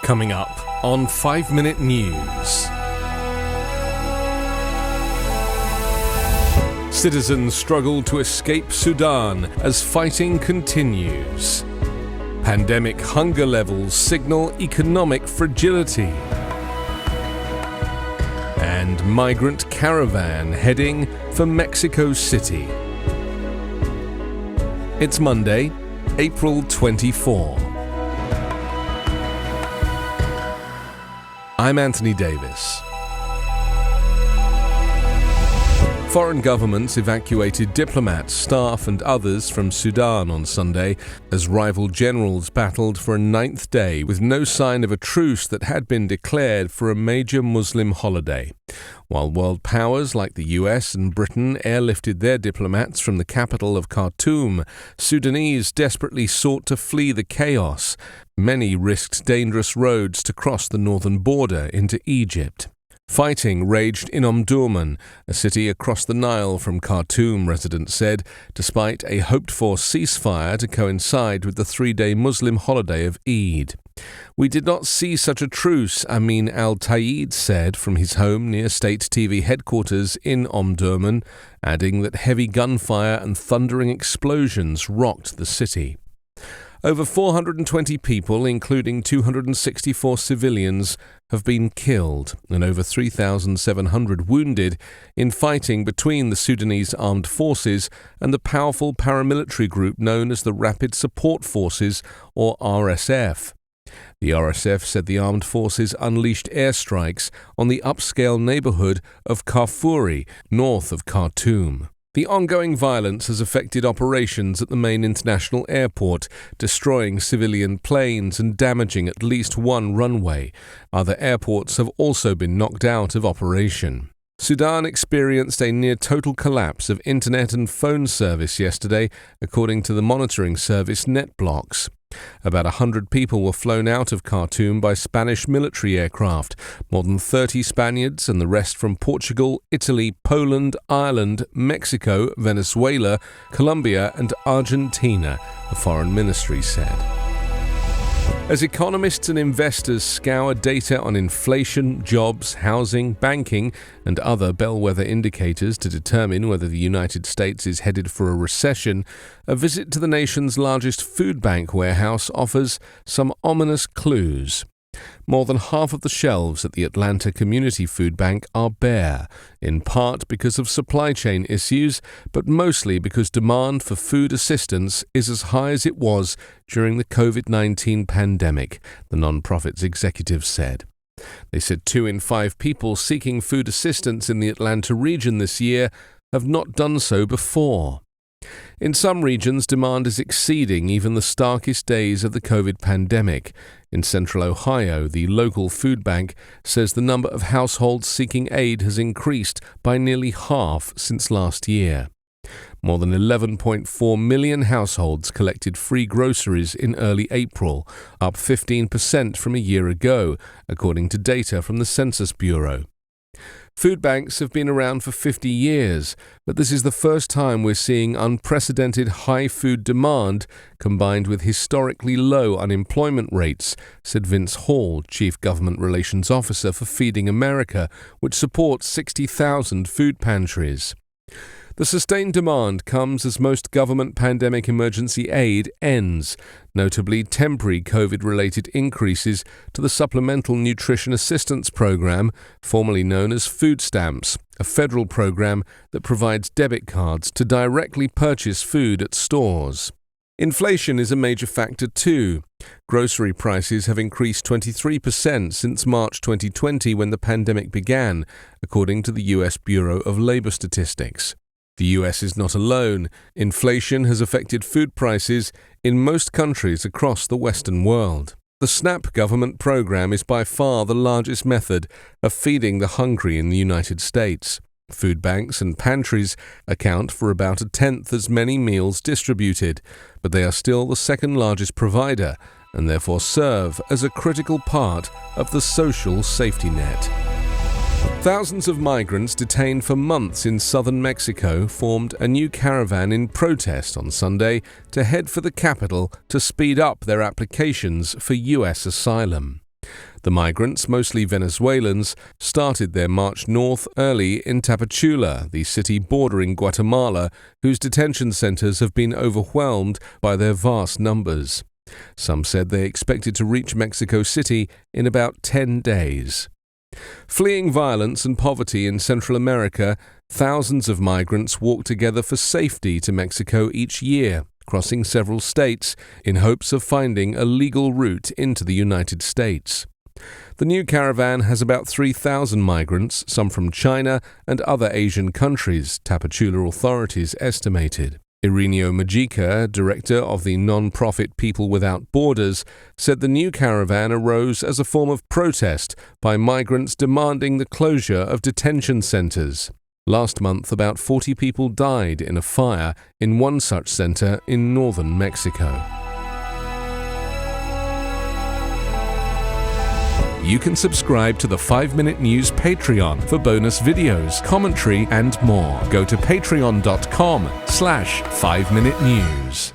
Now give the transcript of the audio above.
Coming up on 5 Minute News. Citizens struggle to escape Sudan as fighting continues. Pandemic hunger levels signal economic fragility. And migrant caravan heading for Mexico City. It's Monday, April 24. I'm Anthony Davis. Foreign governments evacuated diplomats, staff and others from Sudan on Sunday as rival generals battled for a ninth day with no sign of a truce that had been declared for a major Muslim holiday. While world powers like the US and Britain airlifted their diplomats from the capital of Khartoum, Sudanese desperately sought to flee the chaos. Many risked dangerous roads to cross the northern border into Egypt. Fighting raged in Omdurman, a city across the Nile from Khartoum, residents said, despite a hoped-for ceasefire to coincide with the three-day Muslim holiday of Eid. "We did not see such a truce," Amin al-Tayed said from his home near state TV headquarters in Omdurman, adding that heavy gunfire and thundering explosions rocked the city. Over 420 people, including 264 civilians, have been killed and over 3,700 wounded in fighting between the Sudanese armed forces and the powerful paramilitary group known as the Rapid Support Forces, or RSF. The RSF said the armed forces unleashed airstrikes on the upscale neighborhood of Kafuri, north of Khartoum. The ongoing violence has affected operations at the main international airport, destroying civilian planes and damaging at least one runway. Other airports have also been knocked out of operation. Sudan experienced a near-total collapse of internet and phone service yesterday, according to the monitoring service NetBlocks. About 100 people were flown out of Khartoum by Spanish military aircraft, more than 30 Spaniards and the rest from Portugal, Italy, Poland, Ireland, Mexico, Venezuela, Colombia and Argentina, the foreign ministry said. As economists and investors scour data on inflation, jobs, housing, banking, and other bellwether indicators to determine whether the United States is headed for a recession, a visit to the nation's largest food bank warehouse offers some ominous clues. More than half of the shelves at the Atlanta Community Food Bank are bare, in part because of supply chain issues, but mostly because demand for food assistance is as high as it was during the COVID-19 pandemic, the nonprofit's executive said. They said 2 in 5 people seeking food assistance in the Atlanta region this year have not done so before. In some regions, demand is exceeding even the starkest days of the COVID pandemic. In central Ohio, the local food bank says the number of households seeking aid has increased by nearly half since last year. More than 11.4 million households collected free groceries in early April, up 15% from a year ago, according to data from the Census Bureau. Food banks have been around for 50 years, but this is the first time we're seeing unprecedented high food demand combined with historically low unemployment rates, said Vince Hall, Chief Government Relations Officer for Feeding America, which supports 60,000 food pantries. The sustained demand comes as most government pandemic emergency aid ends, notably temporary COVID-related increases to the Supplemental Nutrition Assistance Program, formerly known as food stamps, a federal program that provides debit cards to directly purchase food at stores. Inflation is a major factor too. Grocery prices have increased 23% since March 2020 when the pandemic began, according to the US Bureau of Labor Statistics. The US is not alone. Inflation has affected food prices in most countries across the Western world. The SNAP government program is by far the largest method of feeding the hungry in the United States. Food banks and pantries account for about a tenth as many meals distributed, but they are still the second largest provider and therefore serve as a critical part of the social safety net. Thousands of migrants detained for months in southern Mexico formed a new caravan in protest on Sunday to head for the capital to speed up their applications for U.S. asylum. The migrants, mostly Venezuelans, started their march north early in Tapachula, the city bordering Guatemala, whose detention centers have been overwhelmed by their vast numbers. Some said they expected to reach Mexico City in about 10 days. Fleeing violence and poverty in Central America, thousands of migrants walk together for safety to Mexico each year, crossing several states in hopes of finding a legal route into the United States. The new caravan has about 3,000 migrants, some from China and other Asian countries, Tapachula authorities estimated. Irineo Majica, director of the non-profit People Without Borders, said the new caravan arose as a form of protest by migrants demanding the closure of detention centers. Last month, about 40 people died in a fire in one such center in northern Mexico. You can subscribe to the 5-Minute News Patreon for bonus videos, commentary, and more. Go to patreon.com/5minutenews.